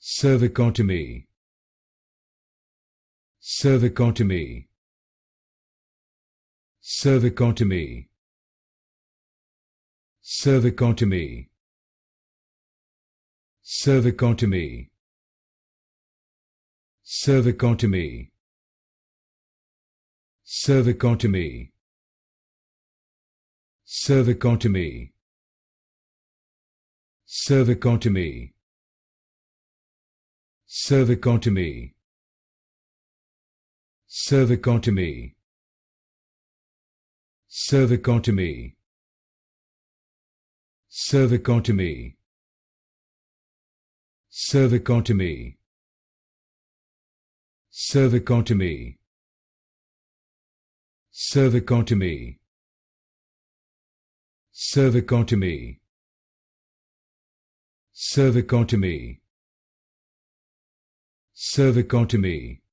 Cervicotomy. Cervicotomy. Cervicotomy. Cervicotomy. Cervicotomy. Cervicotomy. Cervicotomy. Cervicotomy. Cervicotomy. Cervicotomy. Cervicotomy. Cervicotomy. Cervicotomy. Cervicotomy. Cervicotomy. Cervicotomy. Cervicotomy. Cervicotomy. Cervicotomy.